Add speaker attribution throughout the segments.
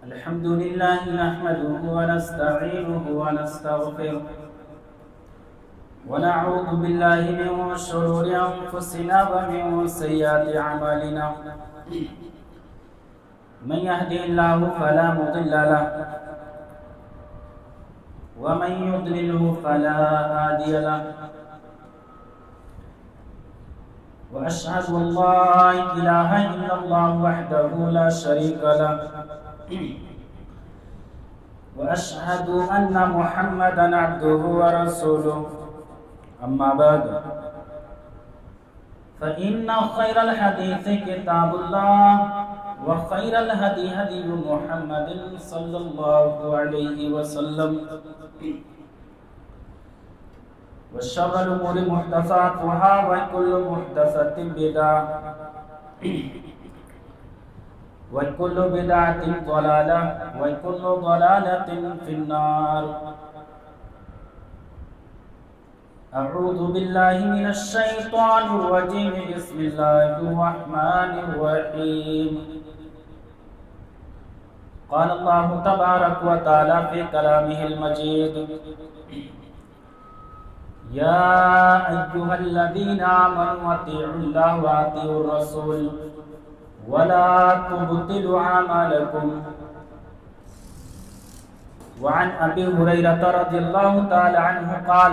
Speaker 1: الحمد لله نحمده ونستعينه ونستغفره ونعوذ بالله من شرور أنفسنا ومن سيئات أعمالنا من يهده الله فلا مضل له ومن يضلله فلا هادي له وأشهد أن لا إله إلا الله وحده لا شريك له وأشهد أن محمدا عبده ورسوله أما بعد فإن خير الحديث كتاب الله وخير الهدي هدي محمد صلى الله عليه وسلم وشر الأمور محدثاتها وكل محدثة بدعة وكل بدعة ضلالة وكل ضلالة في النار. أعوذ بالله من الشيطان الرجيم. بسم الله الرحمن الرحيم. قال الله تبارك وتعالى في كلامه المجيد: يا أيها الذين آمنوا أطيعوا الله وأطيعوا الرسول ولا تبطلوا أعمالكم. وعن أبي هريرة رضي الله تعالى عنه قال: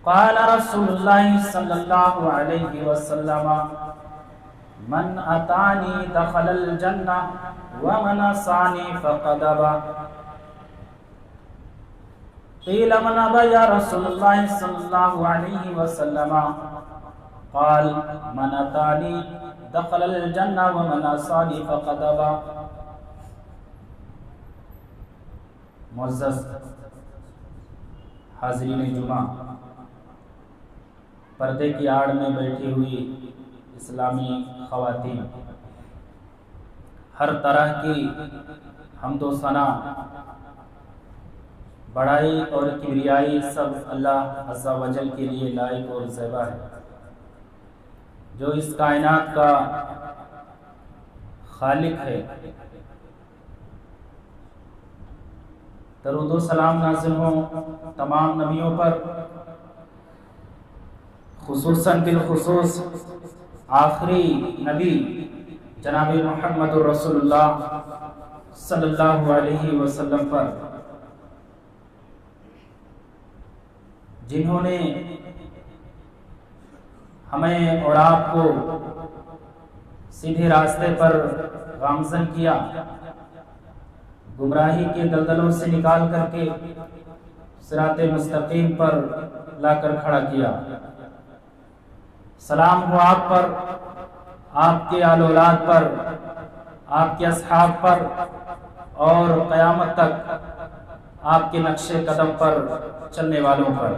Speaker 1: قال رسول الله صلى الله عليه وسلم: من أطاعني دخل الجنة ومن عصاني فقد أبى. قيل: من أبى يا رسول الله صلى الله عليه وسلم؟ قال: من أطاعني دخل الجنة ومن عصاني فقد أبى. معزز حاضرین جمعہ، پردے کی آڑ میں بیٹھی ہوئی اسلامی خواتین، ہر طرح کی حمد و ثنا، بڑائی اور کبریائی سب اللہ عز و جل کے لیے لائق اور زیبا ہے، جو اس کائنات کا خالق ہے۔ درود و سلام نازل ہوں تمام نبیوں پر، خصوصاً بالخصوص آخری نبی جناب محمد رسول اللہ صلی اللہ علیہ وسلم پر، جنہوں نے ہمیں اور آپ کو سیدھے راستے پر گامزن کیا، گمراہی کے دلدلوں سے نکال کر کے صراط مستقیم پر لا کر کھڑا کیا۔ سلام ہو آپ پر، آپ کے آل اولاد پر، آپ کے اصحاب پر، اور قیامت تک آپ کے نقش قدم پر چلنے والوں پر۔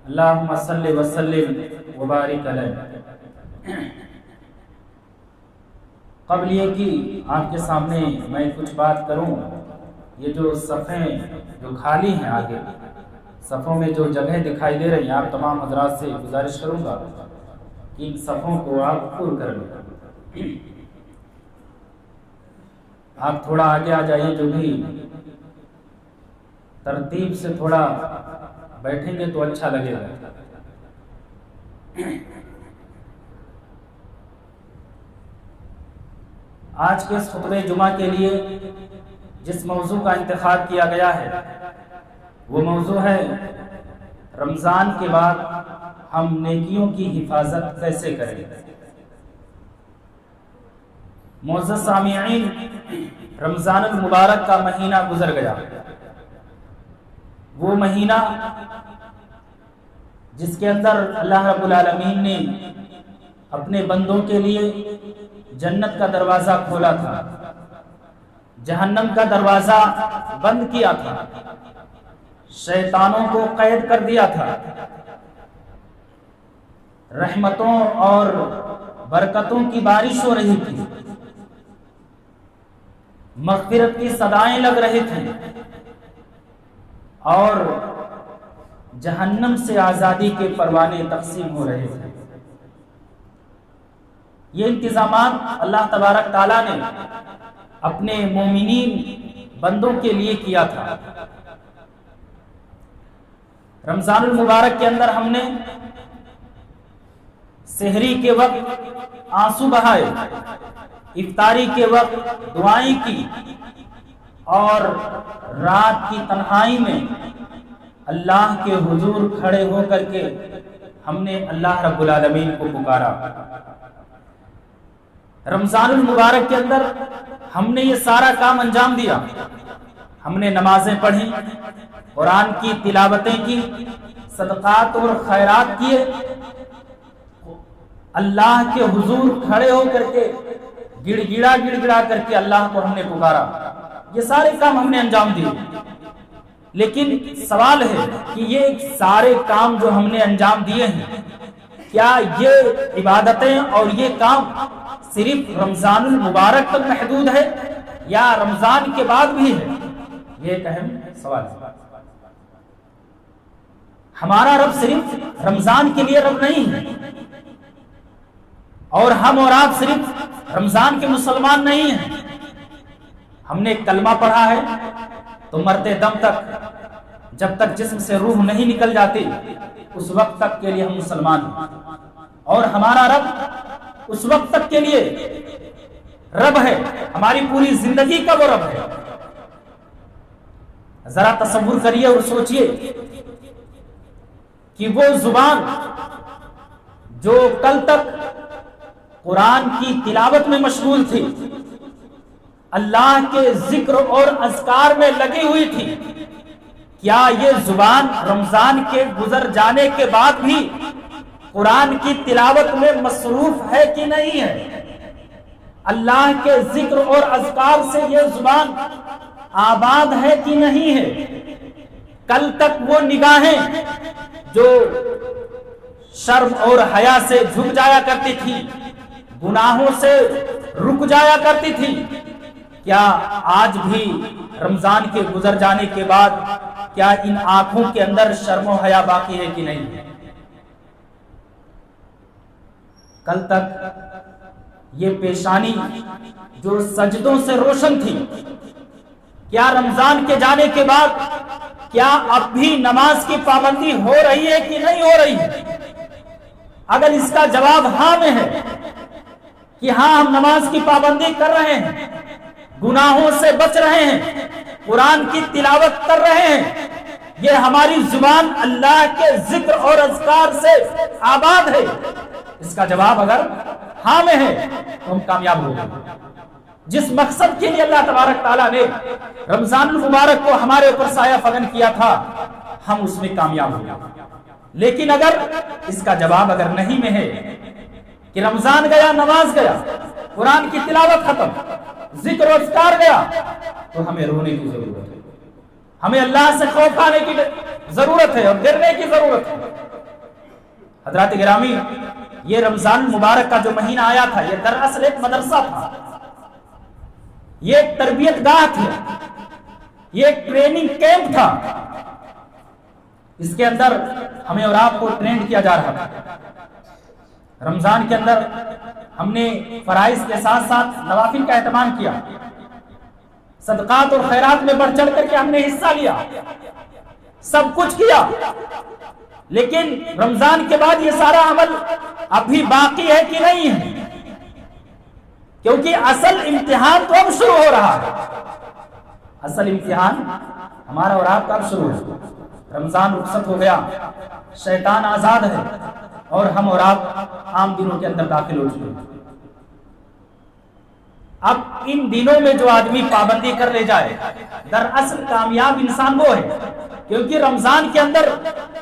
Speaker 1: اللہم صلی وسلم وبارک علیہ۔ قبل یہ کہ آپ کے سامنے میں کچھ بات کروں، یہ جو صفحیں جو خالی ہیں، آگے صفوں میں جو جگہیں دکھائی دے رہی ہیں، آپ تمام حضرات سے گزارش کروں گا کہ ان صفوں کو آپ پر کر لیں۔ آپ تھوڑا آگے آ جائیے، جو بھی ترتیب سے تھوڑا بیٹھیں گے تو اچھا لگے گا۔ آج کے اس خطبہ جمعہ کے لیے جس موضوع کا انتخاب کیا گیا ہے وہ موضوع ہے: رمضان کے بعد ہم نیکیوں کی حفاظت کیسے کریں۔ معزز سامعین، رمضان المبارک کا مہینہ گزر گیا، وہ مہینہ جس کے اندر اللہ رب العالمین نے اپنے بندوں کے لیے جنت کا دروازہ کھولا تھا، جہنم کا دروازہ بند کیا تھا، شیطانوں کو قید کر دیا تھا، رحمتوں اور برکتوں کی بارش ہو رہی تھی، مغفرت کی صدائیں لگ رہی تھیں، اور جہنم سے آزادی کے پروانے تقسیم ہو رہے تھے۔ یہ انتظامات اللہ تبارک تعالیٰ نے اپنے مومنین بندوں کے لیے کیا تھا۔ رمضان المبارک کے اندر ہم نے سحری کے وقت آنسو بہائے، افطاری کے وقت دعائیں کی، اور رات کی تنہائی میں اللہ کے حضور کھڑے ہو کر کے ہم نے اللہ رب العالمین کو پکارا۔ رمضان المبارک کے اندر ہم نے یہ سارا کام انجام دیا۔ ہم نے نمازیں پڑھی، قرآن کی تلاوتیں کی، صدقات اور خیرات کیے، اللہ کے حضور کھڑے ہو کر کے گڑ گڑا کر کے اللہ کو ہم نے پکارا۔ یہ سارے کام ہم نے انجام دیے، لیکن سوال ہے کہ یہ سارے کام جو ہم نے انجام دیے ہیں، کیا یہ عبادتیں اور یہ کام صرف رمضان المبارک تک محدود ہے یا رمضان کے بعد بھی ہے؟ یہ ایک اہم سوال ہے۔ ہمارا رب صرف رمضان کے لیے رب نہیں ہے، اور ہم اور آپ صرف رمضان کے مسلمان نہیں ہیں۔ ہم نے کلمہ پڑھا ہے تو مرتے دم تک، جب تک جسم سے روح نہیں نکل جاتی، اس وقت تک کے لیے ہم مسلمان ہیں، اور ہمارا رب اس وقت تک کے لیے رب ہے، ہماری پوری زندگی کا وہ رب ہے۔ ذرا تصور کریے اور سوچئے کہ وہ زبان جو کل تک قرآن کی تلاوت میں مشغول تھی، اللہ کے ذکر اور اذکار میں لگی ہوئی تھی، کیا یہ زبان رمضان کے گزر جانے کے بعد بھی قرآن کی تلاوت میں مصروف ہے کہ نہیں ہے؟ اللہ کے ذکر اور اذکار سے یہ زبان آباد ہے کہ نہیں ہے؟ کل تک وہ نگاہیں جو شرم اور حیا سے جھک جایا کرتی تھی، گناہوں سے رک جایا کرتی تھی، کیا آج بھی رمضان کے گزر جانے کے بعد کیا ان آنکھوں کے اندر شرم و حیا باقی ہے کہ نہیں؟ کل تک یہ پیشانی جو سجدوں سے روشن تھی، کیا رمضان کے جانے کے بعد کیا اب بھی نماز کی پابندی ہو رہی ہے کہ نہیں ہو رہی ہے؟ اگر اس کا جواب ہاں میں ہے کہ ہاں ہم نماز کی پابندی کر رہے ہیں، گناہوں سے بچ رہے ہیں، قرآن کی تلاوت کر رہے ہیں، یہ ہماری زبان اللہ کے ذکر اور اذکار سے آباد ہے، اس کا جواب اگر ہاں میں ہے تو ہم کامیاب ہو گئے۔ جس مقصد کے لیے اللہ تبارک تعالیٰ نے رمضان المبارک کو ہمارے اوپر سایہ فگن کیا تھا، ہم اس میں کامیاب ہو گئے۔ لیکن اگر اس کا جواب اگر نہیں میں ہے کہ رمضان گیا، نماز گیا، قرآن کی تلاوت ختم، ذکر و اذکار گیا، تو ہمیں رونے کی ضرورت ہے، ہمیں اللہ سے خوف کھانے کی ضرورت ہے اور ڈرنے کی ضرورت ہے۔ حضرات گرامی، یہ رمضان مبارک کا جو مہینہ آیا تھا، یہ دراصل ایک مدرسہ تھا، یہ ایک تربیت گاہ تھی، یہ ایک ٹریننگ کیمپ تھا۔ اس کے اندر ہمیں اور آپ کو ٹرینڈ کیا جا رہا تھا۔ رمضان کے اندر ہم نے فرائض کے ساتھ ساتھ نوافل کا اہتمام کیا، صدقات اور خیرات میں بڑھ چڑھ کر کے ہم نے حصہ لیا، سب کچھ کیا، لیکن رمضان کے بعد یہ سارا عمل ابھی باقی ہے کہ نہیں ہے؟ کیونکہ اصل امتحان تو اب شروع ہو رہا ہے۔ اصل امتحان ہمارا اور آپ کا اب شروع ہے۔ رمضان رخصت ہو گیا، شیطان آزاد ہے، اور ہم اور آپ عام دنوں کے اندر داخل ہو چکے ہیں۔ اب ان دنوں میں جو آدمی پابندی کر لے جائے، دراصل کامیاب انسان وہ ہے، کیونکہ رمضان کے اندر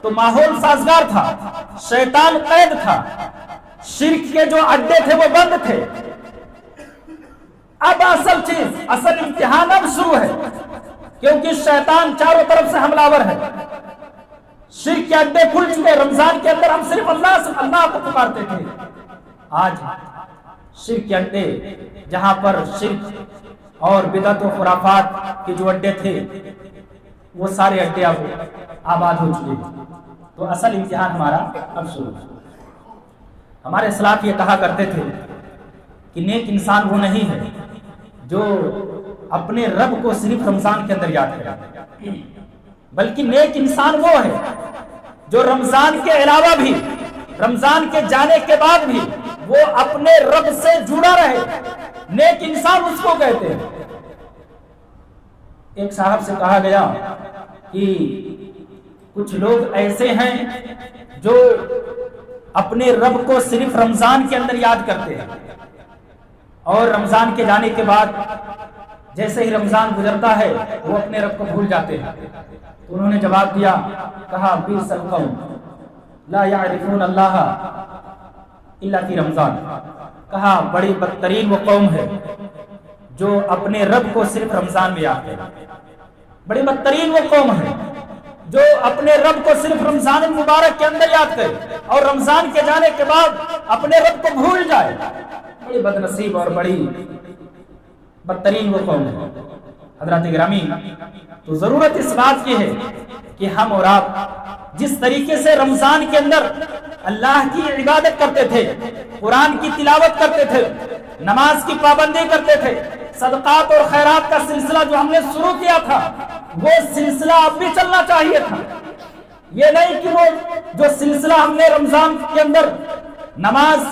Speaker 1: تو ماحول سازگار تھا، شیطان قید تھا، شرک کے جو اڈے تھے وہ بند تھے۔ اب اصل چیز، اصل امتحان اب شروع ہے، کیونکہ شیطان چاروں طرف سے حملہ آور ہے، شرک کے اڈے کھل چکے۔ رمضان کے اندر ہم صرف اللہ کو پکارتے تھے، آج شرک کے اڈے، جہاں پر شرک اور بدعت و خرافات کے جو اڈے تھے، وہ سارے اڈے اب آباد ہو چکے۔ تو اصل امتحان ہمارا اب شروع ہے۔ ہمارے اسلاف یہ کہا کرتے تھے کہ نیک انسان وہ نہیں ہے جو اپنے رب کو صرف رمضان کے اندر یاد کرے، بلکہ نیک انسان وہ ہے جو رمضان کے علاوہ بھی، رمضان کے جانے کے بعد بھی وہ اپنے رب سے جڑا رہے۔ نیک انسان اس کو کہتے ہیں۔ ایک صاحب سے کہا گیا کہ کچھ لوگ ایسے ہیں جو اپنے رب کو صرف رمضان کے اندر یاد کرتے ہیں، اور رمضان کے جانے کے بعد جیسے ہی رمضان گزرتا ہے وہ اپنے رب کو بھول جاتے ہیں۔ تو انہوں نے جواب دیا، کہا بئس القوم لا یعرفون اللہ الا فی رمضان، کہا بڑی بدترین وہ قوم ہے جو اپنے رب کو صرف رمضان میں یاد کرے۔ بڑی بدترین وہ قوم ہے جو اپنے رب کو صرف رمضان المبارک کے اندر یاد کرے اور رمضان کے جانے کے بعد اپنے رب کو بھول جائے۔ بڑی بد نصیب اور بڑی بدترین وہ قوم ہے۔ حضرات گرامی، تو ضرورت اس بات کی ہے کہ ہم اور آپ جس طریقے سے رمضان کے اندر اللہ کی عبادت کرتے تھے، قرآن کی تلاوت کرتے تھے، نماز کی پابندی کرتے تھے، صدقات اور خیرات کا سلسلہ جو ہم نے شروع کیا تھا وہ سلسلہ اب بھی چلنا چاہیے تھا۔ یہ نہیں کہ وہ جو سلسلہ ہم نے رمضان کے اندر نماز،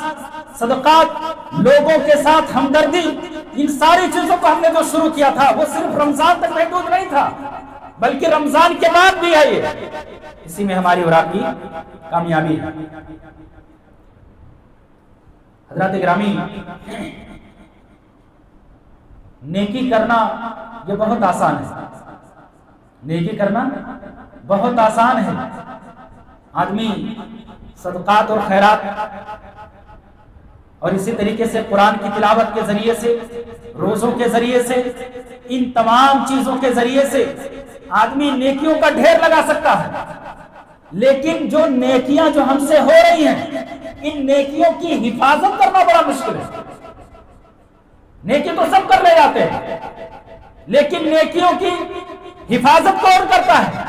Speaker 1: صدقات، لوگوں کے ساتھ ہمدردی، ان ساری چیزوں کو ہم نے جو شروع کیا تھا وہ صرف رمضان تک محدود نہیں تھا، بلکہ رمضان کے بعد بھی ہے یہ۔ اسی میں ہماری اور آپ کی کامیابی ہے۔ حضرات گرامی، نیکی کرنا یہ بہت آسان ہے، نیکی کرنا بہت آسان ہے۔ آدمی صدقات اور خیرات اور اسی طریقے سے قرآن کی تلاوت کے ذریعے سے، روزوں کے ذریعے سے، ان تمام چیزوں کے ذریعے سے آدمی نیکیوں کا ڈھیر لگا سکتا ہے، لیکن جو نیکیاں جو ہم سے ہو رہی ہیں ان نیکیوں کی حفاظت کرنا بڑا مشکل ہے۔ نیکی تو سب کر لے جاتے ہیں، لیکن نیکیوں کی حفاظت کون کرتا ہے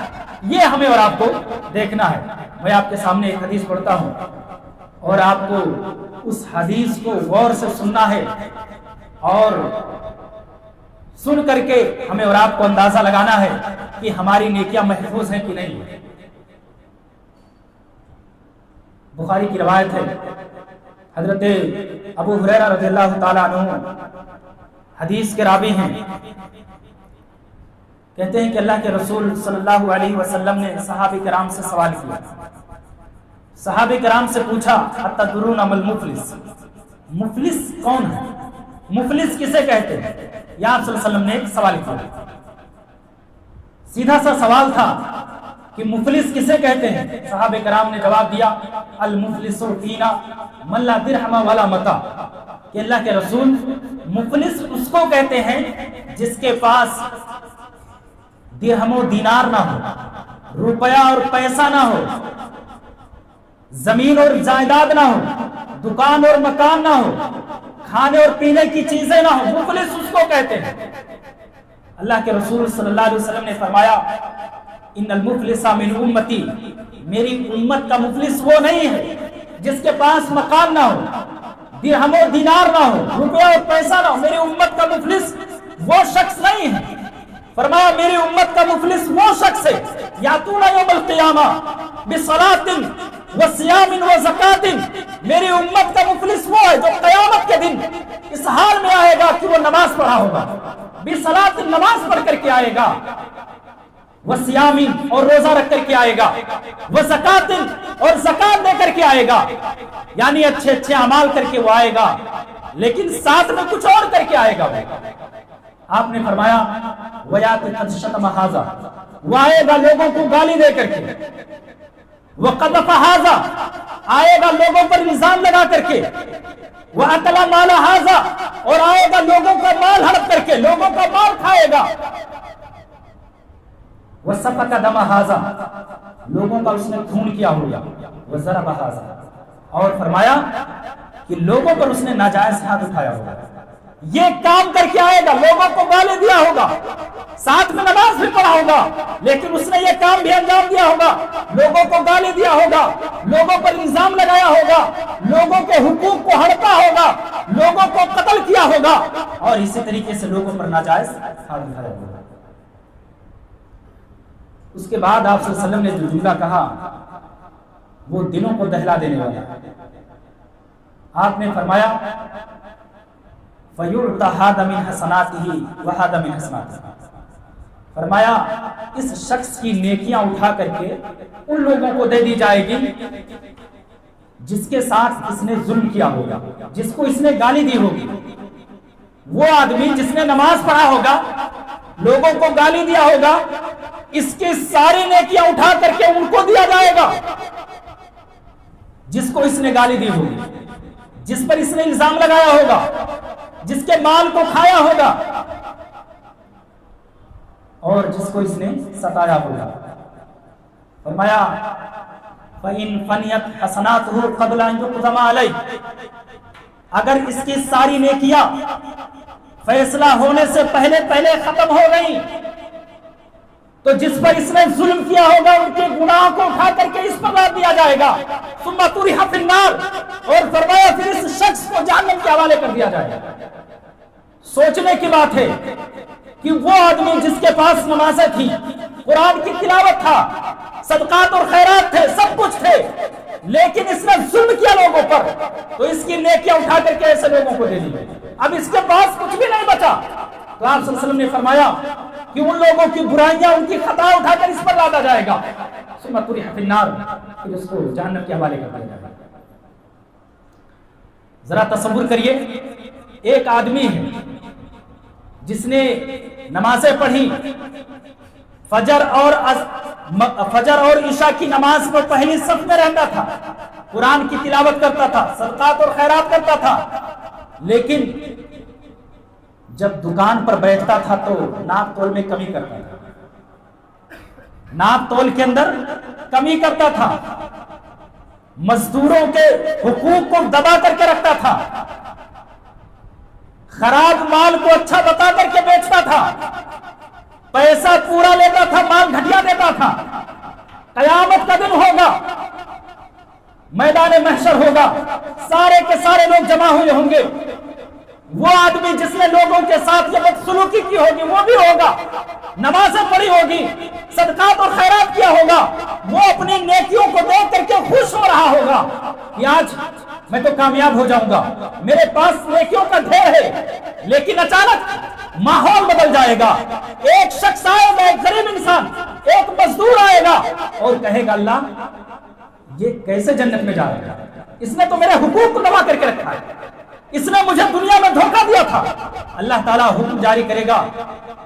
Speaker 1: یہ ہمیں اور آپ کو دیکھنا ہے۔ میں آپ کے سامنے ایک حدیث پڑھتا ہوں اور آپ کو اس حدیث کو غور سے سننا ہے اور سن کر کے ہمیں اور آپ کو اندازہ لگانا ہے کہ ہماری نیکیاں محفوظ ہیں کہ نہیں۔ بخاری کی روایت ہے، حضرت ابو ہریرہ رضی اللہ تعالیٰ عنہ حدیث کے راوی ہیں، کہتے ہیں کہ اللہ کے رسول صلی اللہ علیہ وسلم نے صحابہ کرام سے سوال کیا۔ صحابہ کرام سے پوچھا، اتدرون ما المفلس، مفلس کون ہے؟ مفلس کسے کہتے ہیں؟ یا آپ صلی اللہ علیہ وسلم نے ایک سوال کیا، سیدھا سا سوال تھا کہ مفلس کسے کہتے ہیں؟ صحابہ کرام نے جواب دیا، المفلس فینا من لا درہم ولا متاع، کہ اللہ کے رسول مفلس اس کو کہتے ہیں جس کے پاس درہم و دینار نہ ہو، روپیہ اور پیسہ نہ ہو، زمین اور جائیداد نہ ہو، دکان اور مکان نہ ہو، کھانے اور پینے کی چیزیں نہ ہو، مفلس اس کو کہتے ہیں۔ اللہ کے رسول صلی اللہ علیہ وسلم نے فرمایا، ان المفلس من امتی، میری امت کا مفلس وہ نہیں ہے جس کے پاس مکان نہ ہو، درہم و دینار نہ ہو، روپیہ اور پیسہ نہ ہو۔ میری امت کا مفلس وہ شخص نہیں ہے۔ فرمایا میری امت کا مفلس وہ شخص ہے یاتون یوم القیامہ بصلاۃ وصیام وزکات، میری امت کا مفلس وہ ہے جو قیامت کے دن اس حال میں آئے گا کہ وہ نماز پڑھا ہوگا، بصلاۃ نماز پڑھ کر کے آئے گا، وصیام اور روزہ رکھ کر کے آئے گا، وزکات اور زکات دے کر کے آئے گا، یعنی اچھے اچھے اعمال کر کے وہ آئے گا، لیکن ساتھ میں کچھ اور کر کے آئے گا۔ آپ نے فرمایا وَيَأْتِ قَدْ شَتَمَ هَذَا، وہ آئے گا لوگوں کو گالی دے کر کے، وَقَذَفَ هَذَا، آئے گا لوگوں پر الزام لگا کر کے، وَأَكَلَ مَالَ هَذَا، اور آئے گا لوگوں کا مال ہڑپ کر کے، لوگوں کا مال کھائے گا، وَسَفَكَ دَمَ هَذَا، لوگوں کا اس نے خون کیا ہوگا، وَضَرَبَ هَذَا، اور فرمایا کہ لوگوں پر اس نے ناجائز ہاتھ اٹھایا ہوگا۔ یہ کام کر کے آئے گا، لوگوں کو گالی دیا ہوگا، ساتھ میں نماز بھی پڑھا ہوگا، لیکن اس نے یہ کام بھی انجام دیا ہوگا، لوگوں کو گالی دیا ہوگا، لوگوں پر الزام لگایا ہوگا، لوگوں کے حقوق کو ہڑپا ہوگا، لوگوں کو قتل ہوگا اور اسی طریقے سے لوگوں پر ناجائز ہاتھ اٹھایا ہوگا۔ اس کے بعد آپ صلی اللہ علیہ وسلم نے جو جملہ کہا وہ دلوں کو دہلا دینے والا ہے۔ آپ نے فرمایا فَيُعْطَى هَذَا مِنْ حَسَنَاتِهِ وَهَذَا مِنْ حَسَنَاتِهِ، فرمایا اس شخص کی نیکیاں اٹھا کر کے ان لوگوں کو دے دی جائے گی جس کے ساتھ اس نے ظلم کیا ہوگا، جس کو اس نے گالی دی ہوگی۔ وہ آدمی جس نے نماز پڑھا ہوگا، لوگوں کو گالی دیا ہوگا، اس کی ساری نیکیاں اٹھا کر کے ان کو دیا جائے گا جس کو اس نے گالی دی ہوگی، جس پر اس نے الزام لگایا ہوگا، جس کے مال کو کھایا ہوگا اور جس کو اس نے ستایا ہوگا۔ فرمایا فَإِن فَنِيَتْ حَسَنَاتُهُ قَبْلَ أَن يُقْضَمَ عَلَيْهِ، اگر اس کی ساری نیکیاں فیصلہ ہونے سے پہلے ختم ہو گئی تو جس پر اس نے ظلم کیا ہوگا ان کے گناہوں کو اٹھا کر کے اس پر ڈال دیا جائے گا، ثم طُرِحَ فِي النَّارِ، اور فرمایا پھر اس شخص کو جہنم کے حوالے کر دیا جائے گا۔ سوچنے کی بات ہے کہ وہ آدمی جس کے پاس نمازیں تھیں، قرآن کی تلاوت تھا، صدقات اور خیرات تھے، سب کچھ تھے، لیکن اس نے ظلم کیا لوگوں پر تو اس کی نیکیاں اٹھا کر کے ایسے لوگوں کو دے دی۔ اب اس کے پاس کچھ بھی نہیں بچا تو آپ صلی اللہ علیہ وسلم نے فرمایا کہ ان لوگوں کی برائیاں، ان کی خطا اٹھا کر اس پر لادا جائے گا، ثم طُرِحَ فِي النَّارِ، پھر اس کو جہنم کے حوالے کر دیا جائے گا۔ ذرا تصور کریے، ایک آدمی ہے جس نے نمازیں پڑھی، فجر اور عشاء کی نماز میں پہلی صف میں رہتا تھا، قرآن کی تلاوت کرتا تھا، صدقات اور خیرات کرتا تھا، لیکن جب دکان پر بیٹھتا تھا تو ناپ تول میں کمی کرتا تھا، ناپ تول کے اندر کمی کرتا تھا، مزدوروں کے حقوق کو دبا کر کے رکھتا تھا، خراب مال کو اچھا بتا کر کے بیچتا تھا، پیسہ پورا لیتا تھا، مال گھٹیا دیتا تھا۔ قیامت کا دن ہوگا، میدان محشر ہوگا، سارے کے سارے لوگ جمع ہوئے ہوں گے، وہ آدمی جس نے لوگوں کے ساتھ یہ بدسلوکی کی ہوگی وہ بھی ہوگا، نمازیں پڑھی ہوگی، صدقات اور خیرات کیا ہوگا، وہ اپنی نیکیوں کو دیکھ کر کے خوش ہو رہا ہوگا کہ آج میں تو کامیاب ہو جاؤں گا، میرے پاس نیکیوں کا ڈھیر ہے۔ لیکن اچانک ماحول بدل جائے گا، ایک شخص آئے گا، ایک غریب انسان، ایک مزدور آئے گا اور کہے گا اللہ یہ کیسے جنت میں جا رہا ہے، اس نے تو میرے حقوق کو دبا کر کے رکھا ہے، اس نے مجھے دنیا میں دھوکہ دیا تھا۔ اللہ تعالیٰ حکم جاری کرے گا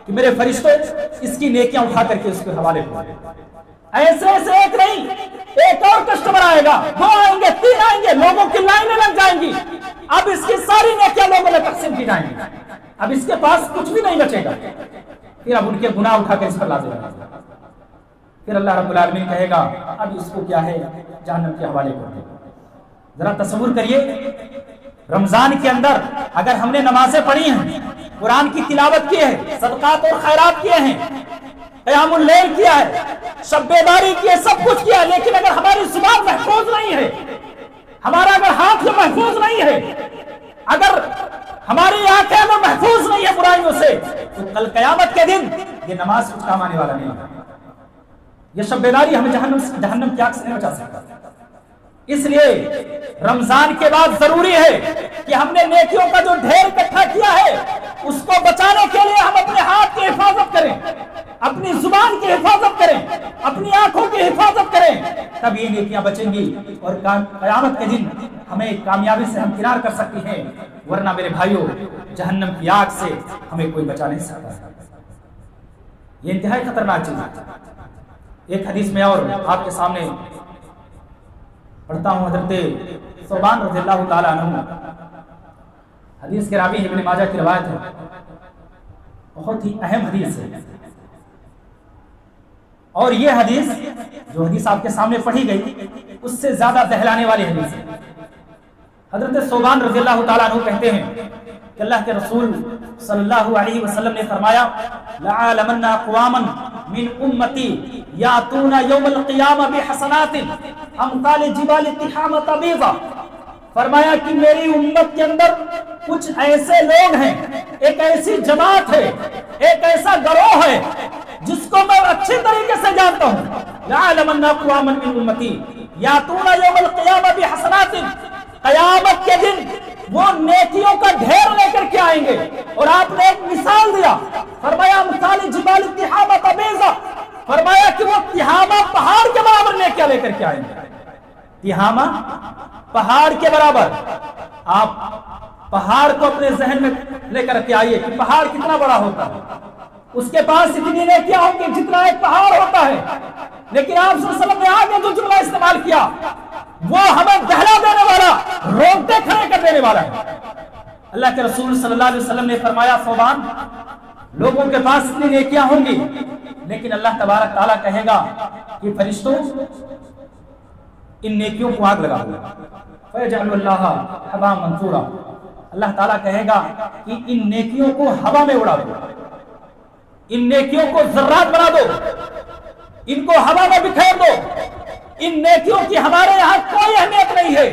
Speaker 1: کہ میرے فرشتوں اس کی نیکیاں اٹھا کر کے اس کے حوالے کرو۔ ایسے ایک نہیں، ایک اور کسٹمر آئے گا، دو آئیں گے، تین آئیں گے، لوگوں کی لائنیں لگ جائیں گی، اب اس کی ساری نیکیاں لوگوں میں تقسیم کی جائیں گی، اب اس کے پاس کچھ بھی نہیں بچے گا، پھر اب ان کے گناہ اٹھا کر اس پر لا دے گا، پھر اللہ رب العالمین کہے گا اب اس کو کیا ہے جہنم کے حوالے کر دے۔ ذرا تصور کریے، رمضان کے اندر اگر ہم نے نمازیں پڑھی ہیں، قرآن کی تلاوت کی ہے، صدقات اور خیرات کیے ہیں، قیام اللیل کیا ہے، شب بیداری کی ہے، سب کچھ کیا ہے، لیکن اگر ہماری زبان محفوظ نہیں ہے، ہمارا اگر ہاتھ محفوظ نہیں ہے، اگر ہماری آنکھیں میں محفوظ نہیں ہے برائیوں سے، تو کل قیامت کے دن یہ نماز کچھ کام آنے والا نہیں ہے، یہ شب بیداری ہمیں جہنم کی آگ سے نہیں بچا سکتا۔ اس لیے رمضان کے بعد ضروری ہے کہ ہم نے نیکیوں کا جو ڈھیر اکٹھا کیا ہے اس کو بچانے کے لیے ہم اپنے ہاتھ کی حفاظت کریں، اپنی زبان کی حفاظت کریں، اپنی آنکھوں کی حفاظت کریں، تب یہ نیکیاں بچیں گی اور قیامت کے دن ہمیں کامیابی سے ہمکنار کر سکتی ہیں، ورنہ میرے بھائیوں جہنم کی آگ سے ہمیں کوئی بچا نہیں سکتا۔ یہ انتہائی خطرناک چیز ہے۔ ایک حدیث میں اور آپ کے سامنے پڑھتا ہوں، حضرت ثوبان رضی اللہ تعالیٰ عنہ، حدیث کے راوی ابن ماجہ کی روایت ہے، بہت ہی اہم حدیث ہے، اور یہ حدیث جو حدیث آپ کے سامنے پڑھی گئی اس سے زیادہ دہلانے والی حدیث ہے۔ حضرت ثوبان رضی اللہ تعالیٰ عنہ کہتے ہیں کہ اللہ کے رسول صلی اللہ علیہ وسلم نے فرمایا لَعَالَمَنَّ أَقْوَامًا من امتی یاتون یوم القیامہ بحسنات امثال جبال تحامۃ بیضا فرمایا کہ میری امت کے اندر کچھ ایسے لوگ ہیں، ایک ایسی جماعت ہے، ایک ایسا گروہ ہے جس کو میں اچھی طریقے سے جانتا ہوں، لَعَلَمَنَّ أَقْوَامًا مِّنْ أُمَّتِي يَأْتُونَ يَوْمَ الْقِيَامَةِ بِحَسَنَاتٍ، قیامت کے دن وہ نیکیوں کا ڈھیر لے کر کے آئیں گے۔ اور آپ نے ایک مثال دیا، فرمایا مثال جبال تہامہ بیضا، فرمایا کہ وہ تہامہ پہاڑ کے برابر نیکیاں لے کر کے آئیں گے۔ تہامہ پہاڑ کے برابر، آپ پہاڑ کو اپنے ذہن میں لے کر کے آئیے کہ پہاڑ کتنا بڑا ہوتا ہے، اس کے پاس اتنی نیکیاں ہوں گی جتنا ایک پہاڑ ہوتا ہے، لیکن آپ صلی اللہ علیہ وسلم نے آگے جو جملہ استعمال کیا وہ ہمیں دہلا دینے والا، روکتے کھڑے کر دینے والا ہے۔ اللہ کے رسول صلی اللہ علیہ وسلم نے فرمایا ثوبان، لوگوں کے پاس اتنی نیکیاں ہوں گی لیکن اللہ تبارک تعالیٰ کہے گا کہ فرشتوں ان نیکیوں کو آگ لگا دو، فَيَجْعَلُ اللَّهَ حَبَاءً مَنثُورًا، اللہ تعالیٰ کہے گا کہ ان نیکیوں کو ہوا میں اڑا دو، ان نیکیوں کو ذرات بنا دو، ان کو ہوا میں بکھیر دو، ان نیکیوں کی ہمارے یہاں کوئی اہمیت نہیں ہے۔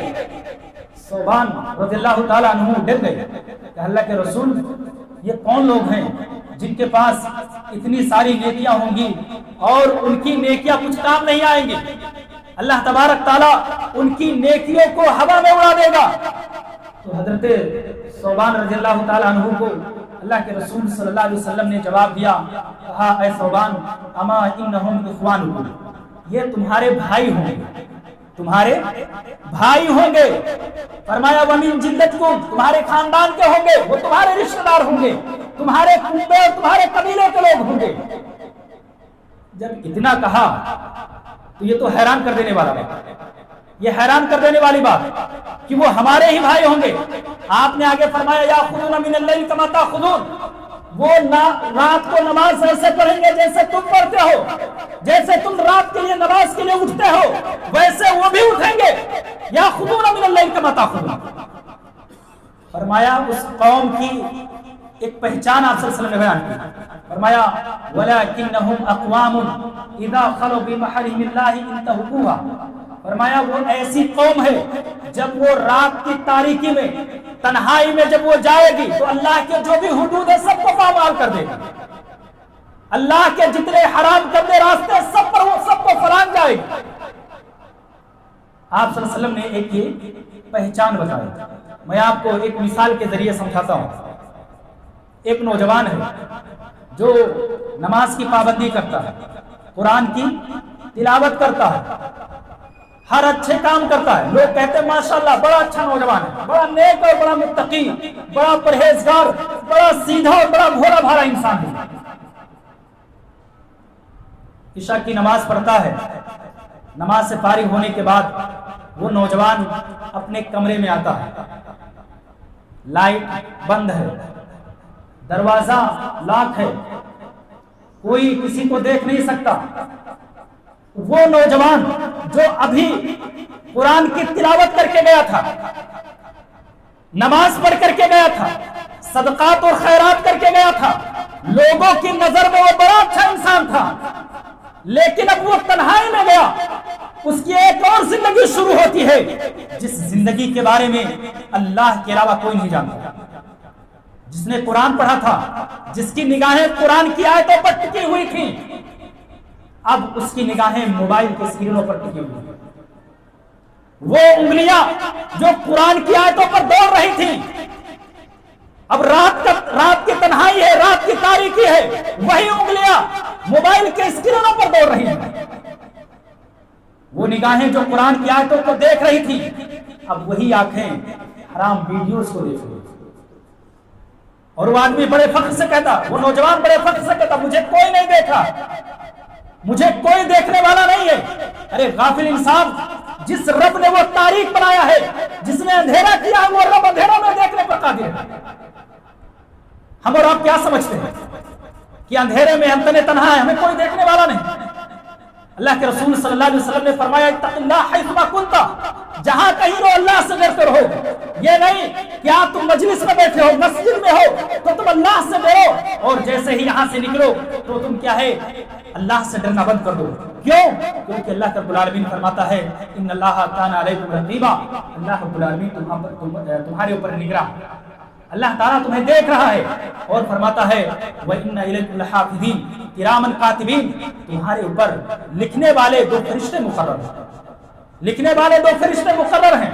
Speaker 1: ثوبان رضی اللہ تعالیٰ عنہ ڈر گئے کہ اللہ کے رسول یہ کون لوگ ہیں جن کے پاس اتنی ساری نیکیاں ہوں گی اور ان کی نیکیاں کچھ کام نہیں آئیں گی، اللہ تبارک تعالیٰ ان کی نیکیوں کو ہوا میں اڑا دے گا۔ تو حضرت ثوبان رضی اللہ تعالیٰ عنہ کو اللہ کے رسول صلی اللہ علیہ وسلم نے جواب دیا، کہا اے ثوبان اما انہم اخوانکم، یہ تمہارے بھائی ہوں گے، تمہارے بھائی ہوں گے۔ فرمایا ومن جلدتکم، تمہارے خاندان کے ہوں گے، وہ تمہارے رشتہ دار ہوں گے، تمہارے کنبے اور تمہارے قبیلے کے لوگ ہوں گے۔ جب اتنا کہا تو یہ تو حیران کر دینے والا بات، یہ حیران کر دینے والی بات کہ وہ ہمارے ہی بھائی ہوں گے۔ آپ نے آگے فرمایا یاخذون من اللیل کما تاخذون، وہ رات کو نماز ایسے پڑھیں گے جیسے تم پڑھتے ہو، جیسے تم رات کے لیے نماز کے لیے اٹھتے ہو ویسے وہ بھی اٹھیں گے۔ یاخذون من اللیل کما تاخذون، فرمایا اس قوم کی ایک پہچان آپ صلی اللہ علیہ وسلم نے بیان کی، فرمایا وَلَكِنَّهُمْ أَقْوَامٌ إِذَا خَلَوْا بِمَحَارِمِ اللَّهِ انتهكوها، فرمایا وہ ایسی قوم ہے جب وہ رات کی تاریکی میں تنہائی میں جب وہ جائے گی تو اللہ کے جو بھی حدود ہے سب کو پامال کر دے گی، اللہ کے جتنے حرام کردے راستے سب پر وہ سب کو فلانگ جائے گی۔ آپ صلی اللہ علیہ وسلم نے ایک یہ پہچان بتائی، میں آپ کو ایک مثال کے ذریعے سمجھاتا ہوں۔ ایک نوجوان ہے جو نماز کی پابندی کرتا ہے، قرآن کی تلاوت کرتا ہے، ہر اچھے کام کرتا ہے، لوگ کہتے ہیں ماشاءاللہ بڑا اچھا نوجوان ہے، بڑا نیک اور بڑا متقی، بڑا پرہیزگار، بڑا سیدھا اور بڑا بھولا بھالا انسان ہے۔ عشاء کی نماز پڑھتا ہے، نماز سے فارغ ہونے کے بعد وہ نوجوان اپنے کمرے میں آتا ہے، لائٹ بند ہے، دروازہ لاک ہے، کوئی کسی کو دیکھ نہیں سکتا۔ وہ نوجوان جو ابھی قرآن کی تلاوت کر کے گیا تھا، نماز پڑھ کر کے گیا تھا، صدقات اور خیرات کر کے گیا تھا، لوگوں کی نظر میں وہ بڑا اچھا انسان تھا، لیکن اب وہ تنہائی میں گیا، اس کی ایک اور زندگی شروع ہوتی ہے جس زندگی کے بارے میں اللہ کے علاوہ کوئی نہیں جانتا۔ جس نے قرآن پڑھا تھا، جس کی نگاہیں قرآن کی آیتوں پر ٹکی ہوئی تھیں، اب اس کی نگاہیں موبائل کے اسکرینوں پر ٹکی ہوئی ہیں۔ وہ انگلیاں جو قرآن کی آیتوں پر دوڑ رہی تھیں، اب رات کی تنہائی ہے، رات کی تاریکی ہے، وہی انگلیاں موبائل کے اسکرینوں پر دوڑ رہی ہیں۔ وہ نگاہیں جو قرآن کی آیتوں کو دیکھ رہی تھی، اب وہی آنکھیں حرام ویڈیوز کو دیکھ رہی تھی۔ اور وہ آدمی بڑے فخر سے کہتا، وہ نوجوان بڑے فخر سے کہتا، مجھے کوئی نہیں دیکھا، مجھے کوئی دیکھنے والا نہیں ہے۔ ارے غافل انسان، جس رب نے وہ تاریک بنایا ہے، جس نے اندھیرا کیا ہے، وہ رب اندھیروں میں دیکھنے پر قادر ہے۔ ہم اور آپ کیا سمجھتے ہیں کہ اندھیرے میں ہم تنہا ہیں، ہمیں کوئی دیکھنے والا نہیں؟ اللہ کے رسول صلی اللہ علیہ وسلم نے فرمایا اتق اللہ حیثما کنت، جہاں کہیں رہو اللہ سے ڈرتے رہو۔ یہ نہیں کہ آپ تم مجلس میں بیٹھے ہو، مسجد میں ہو تو تم اللہ سے ڈرو، اور جیسے ہی یہاں سے نکلو تو تم کیا ہے اللہ سے ڈرنا بند کر دو، کیوں؟ کیونکہ اللہ رب العالمین فرماتا ہے ان اللہ کان علیکم رقیبا، اللہ رب العالمین تمہارے اوپر نگراں، اللہ تعالیٰ تمہیں دیکھ رہا ہے، اور فرماتا ہے وَإِنَّ إِلَيْكُمْ لَحَافِظِينَ کِرَامًا قَاتِبِينَ، تمہارے اوپر لکھنے والے 2 فرشتے مقرر ہیں، لکھنے والے 2 فرشتے مقرر ہیں،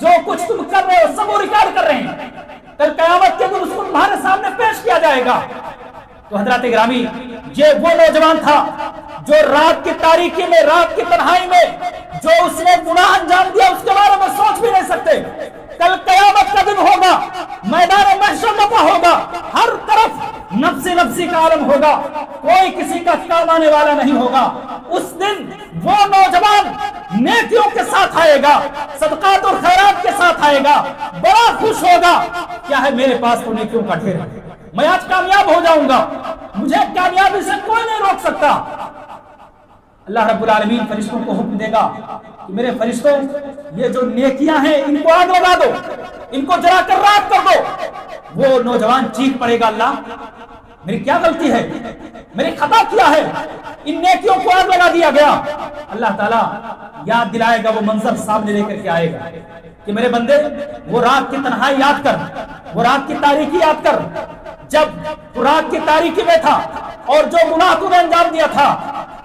Speaker 1: جو کچھ تم کر رہے ہو سب وہ ریکارڈ کر رہے ہیں، کل قیامت کے دن اس کو تمہارے سامنے پیش کیا جائے گا۔ تو حضرات گرامی، یہ وہ نوجوان تھا جو رات کی تاریکی میں، رات کی تنہائی میں جو اس نے گناہ انجام دیا، اس کے بارے میں سوچ بھی نہیں سکتے۔ کل قیامت کا دن ہوگا، میدان محشر لپا ہوگا، ہر طرف نفسی نفسی کا عالم ہوگا، کوئی کسی کا کام آنے والا نہیں ہوگا۔ اس دن وہ نوجوان نیکیوں کے ساتھ آئے گا، صدقات اور خیرات کے ساتھ آئے گا، بڑا خوش ہوگا، کیا ہے میرے پاس تو نیکیوں کا ڈھیر ہے، میں آج کامیاب ہو جاؤں گا، مجھے کامیابی سے کوئی نہیں روک سکتا۔ اللہ رب العالمین فرشتوں کو حکم دے گا کہ میرے فرشتوں، یہ جو نیکیاں ہیں ان کو آگ لگا دو، ان کو جلا کر راکھ کر دو۔ وہ نوجوان چیخ پڑے گا اللہ میری کیا غلطی ہے، میری خطا کیا ہے، ان نیکیوں کو آگ لگا دیا گیا۔ اللہ تعالیٰ یاد دلائے گا، وہ منظر سامنے لے کر کے آئے گا کہ میرے بندے وہ رات کی تنہائی یاد کر، وہ رات کی تاریکی یاد کر، جب تو رات کی تاریکی میں تھا اور جو گناہ تو نے انجام دیا تھا،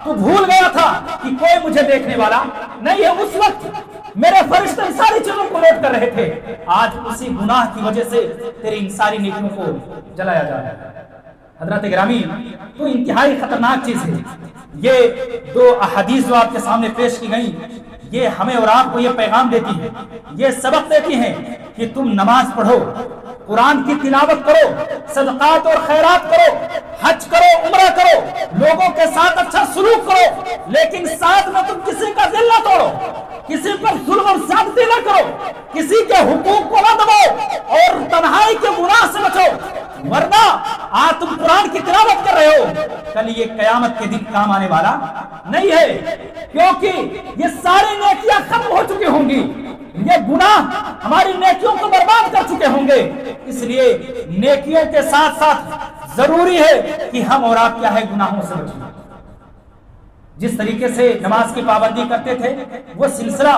Speaker 1: تو بھول گیا تھا کہ کوئی مجھے دیکھنے والا نہیں ہے۔ اس وقت میرے فرشتے ساری چیزوں کو نوٹ کر رہے تھے، آج اسی گناہ کی وجہ سے تیری ان ساری نیکیوں کو جلایا جا رہا ہے۔ حضرات گرامی، تو انتہائی خطرناک چیز ہے یہ 2 احادیث جو آپ کے سامنے پیش کی گئی، یہ ہمیں اور آپ کو یہ پیغام دیتی ہے، یہ سبق دیتی ہیں کہ تم نماز پڑھو، قرآن کی تلاوت کرو، صدقات اور خیرات کرو، حج کرو، عمرہ کرو، لوگوں کے ساتھ اچھا سلوک کرو، لیکن ساتھ میں تم کسی کا دل نہ توڑو، کسی پر ظلم اور زیادتی نہ کرو، کسی کے حقوق کو نہ دباؤ اور تنہائی کے گناہ سے بچو، ورنہ آج تم قرآن کی تلاوت کر رہے ہو، کل یہ قیامت کے دن کام آنے والا نہیں ہے، کیونکہ یہ ساری نیکیاں ختم ہو چکی ہوں گی، یہ گناہ ہماری نیکیوں کو برباد کر چکے ہوں گے۔ اس لیے نیکیوں کے ساتھ ساتھ ضروری ہے کہ ہم اور آپ کیا ہے گناہوں سے بچیں۔ جس طریقے سے نماز کی پابندی کرتے تھے، وہ سلسلہ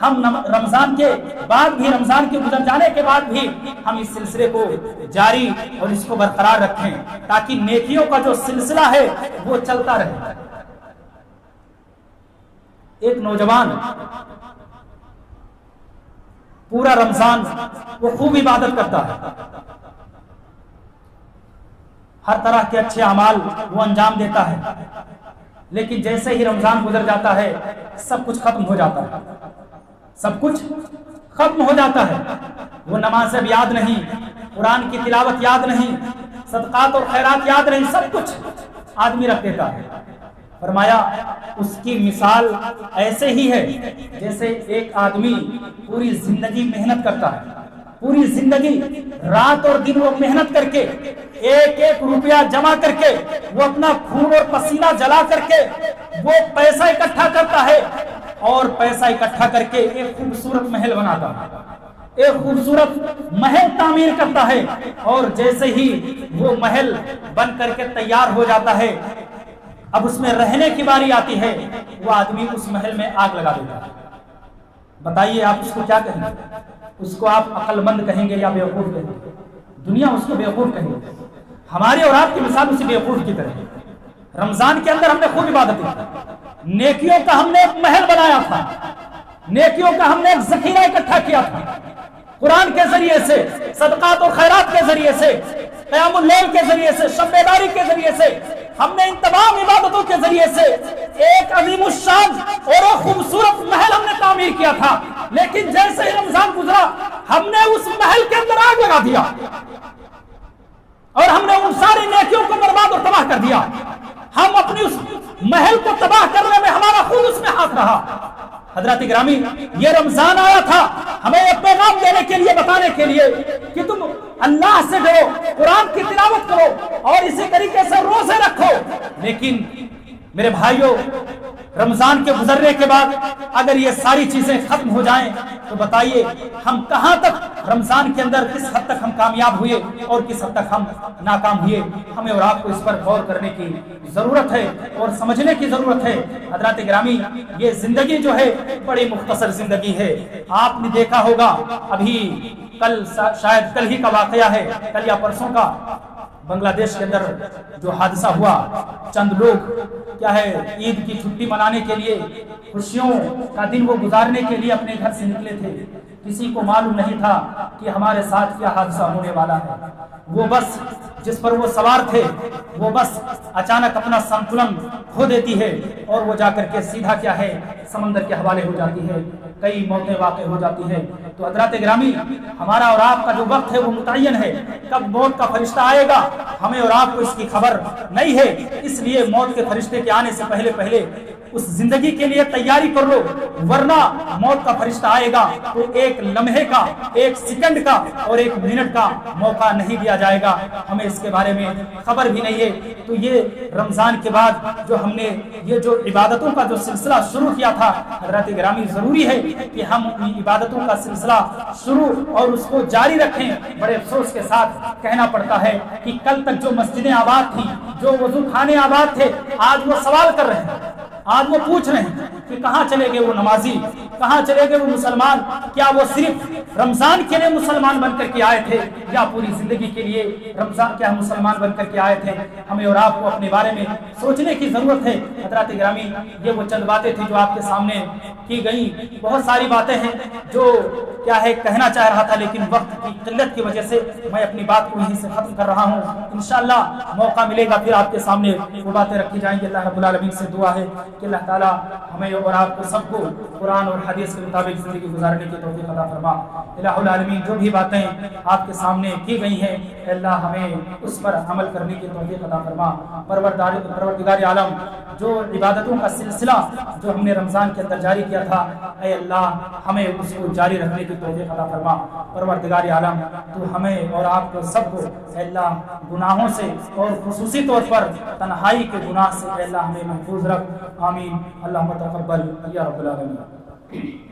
Speaker 1: ہم رمضان کے بعد بھی، رمضان کے گزر جانے کے بعد بھی ہم اس سلسلے کو جاری اور اس کو برقرار رکھیں، تاکہ نیکیوں کا جو سلسلہ ہے وہ چلتا رہے۔ ایک نوجوان پورا رمضان وہ خوب عبادت کرتا ہے، ہر طرح کے اچھے اعمال وہ انجام دیتا ہے، لیکن جیسے ہی رمضان گزر جاتا ہے سب کچھ ختم ہو جاتا ہے، سب کچھ ختم ہو جاتا ہے۔ وہ نماز اب یاد نہیں، قرآن کی تلاوت یاد نہیں، صدقات اور خیرات یاد نہیں، سب کچھ آدمی رکھ دیتا ہے۔ فرمایا اس کی مثال ایسے ہی ہے جیسے ایک آدمی پوری زندگی محنت کرتا ہے، پوری زندگی رات اور دن وہ محنت کر کے ایک ایک روپیہ جمع کر کے وہ اپنا خون اور پسینہ جلا کر کے وہ پیسہ اکٹھا کرتا ہے، اور پیسہ اکٹھا کر کے ایک خوبصورت محل بناتا ہے، ایک خوبصورت محل تعمیر کرتا ہے، اور جیسے ہی وہ محل بن کر کے تیار ہو جاتا ہے، اب اس میں رہنے کی باری آتی ہے، وہ آدمی اس محل میں آگ لگا دیتا ہے۔ بتائیے آپ اس کو کیا کہیں گے؟ اس کو آپ عقل مند کہیں گے یا بیوقوف کہیں گے؟ دنیا اس کو بیوقوف کہیں گے۔ ہماری اور آپ کی مثال اسی بیوقوف کی طرح ہے۔ رمضان کے اندر ہم نے خوب عبادت کی، نیکیوں کا ہم نے ایک محل بنایا تھا، نیکیوں کا ہم نے ایک ذخیرہ اکٹھا کیا تھا، قرآن کے ذریعے سے، صدقات اور خیرات کے ذریعے سے، قیام اللیل کے ذریعے سے، شب بیداری کے ذریعے سے، ہم نے ان تمام عبادتوں کے ذریعے سے ایک عظیم الشان اور ایک خوبصورت محل ہم نے تعمیر کیا تھا، لیکن جیسے ہی رمضان گزرا ہم نے اس محل کے اندر آگ لگا دیا اور ہم نے ان ساری نیکیوں کو برباد اور تباہ کر دیا۔ ہم اپنی اس محل کو تباہ کرنے میں ہمارا خود اس میں ہاتھ رہا۔ حضرات گرامی، یہ رمضان آیا تھا ہمیں یہ پیغام دینے کے لیے، بتانے کے لیے کہ تم اللہ سے ڈرو، قرآن کی تلاوت کرو اور اسی طریقے سے روزے رکھو، لیکن میرے بھائیوں، رمضان کے گزرنے کے بعد اگر یہ ساری چیزیں ختم ہو جائیں تو بتائیے ہم کہاں تک رمضان کے اندر کس حد تک ہم کامیاب ہوئے اور کس حد تک ہم ناکام ہوئے۔ ہمیں اور آپ کو اس پر غور کرنے کی ضرورت ہے اور سمجھنے کی ضرورت ہے۔ حضرات گرامی، یہ زندگی جو ہے بڑی مختصر زندگی ہے۔ آپ نے دیکھا ہوگا ابھی شاید کل ہی کا واقعہ ہے، کل یا پرسوں کا، بنگلہ دیش کے اندر جو حادثہ ہوا، چند لوگ کیا ہے عید کی چھٹی منانے کے لیے، خوشیوں کا دن وہ گزارنے کے لیے اپنے گھر سے نکلے تھے۔ کسی کو معلوم نہیں تھا کہ ہمارے ساتھ کیا حادثہ ہونے والا ہے۔ وہ بس جس پر وہ سوار تھے وہ بس اچانک اپنا سنتلن کھو دیتی ہے اور وہ جا کر کے سیدھا کیا ہے سمندر کے حوالے ہو جاتی ہے، کئی موتیں واقع ہو جاتی ہیں۔ تو حضرات گرامی، ہمارا اور آپ کا جو وقت ہے وہ متعین ہے، کب موت کا فرشتہ آئے گا ہمیں اور آپ کو اس کی خبر نہیں ہے۔ اس لیے موت کے فرشتے کے آنے سے پہلے اس زندگی کے لیے تیاری کر لو، ورنہ موت کا فرشتہ آئے گا تو ایک لمحے کا، ایک سیکنڈ کا اور ایک منٹ کا موقع نہیں دیا جائے گا، ہمیں اس کے بارے میں خبر بھی نہیں ہے۔ تو یہ رمضان کے بعد جو ہم نے یہ جو عبادتوں کا جو سلسلہ شروع کیا تھا، حضرات گرامی ضروری ہے کہ ہم اپنی عبادتوں کا سلسلہ شروع اور اس کو جاری رکھیں۔ بڑے افسوس کے ساتھ کہنا پڑتا ہے کہ کل تک جو مسجدیں آباد تھیں، جو وضو خانے آباد تھے، آج وہ سوال کر رہے ہیں، آج وہ پوچھ رہے ہیں کہ کہاں چلے گئے وہ نمازی، کہاں چلے گئے وہ مسلمان؟ کیا وہ صرف رمضان کے لیے مسلمان بن کر کے آئے تھے یا پوری زندگی کے لیے رمضان کیا مسلمان بن کر کے آئے تھے؟ ہمیں اور آپ کو اپنے بارے میں سوچنے کی ضرورت ہے۔ حضرات گرامی، یہ وہ چند باتیں تھیں جو آپ کے سامنے کی گئی۔ بہت ساری باتیں ہیں جو کیا ہے کہنا چاہ رہا تھا، لیکن وقت کی قلت کی وجہ سے میں اپنی بات کو یہیں سے ختم کر رہا ہوں۔ انشاءاللہ موقع ملے گا پھر آپ کے سامنے وہ باتیں رکھی جائیں گی۔ اللہ رب العالمین سے دعا ہے کہ اللہ تعالیٰ ہمیں اور آپ کو سب کو قرآن اور حدیث کے مطابق زندگی گزارنے کی توفیق عطا فرما۔ الہ العالمین، جو بھی باتیں آپ کے سامنے کی گئی ہیں اللہ ہمیں اس پر عمل کرنے کی توفیق عطا فرما۔ پروردگار عالم، جو عبادتوں کا سلسلہ جو ہم نے رمضان کے اندر جاری کیا تھا، اے اللہ ہمیں اس کو جاری رکھنے کی توفیق عطا فرما۔ پروردگار عالم، تو ہمیں اور آپ کو سب کو اے اللہ گناہوں سے اور خصوصی طور پر تنہائی کے گناہ سے اے اللہ ہمیں محفوظ رکھ۔ آمین۔ اللہم تقبل یا رب العالمین۔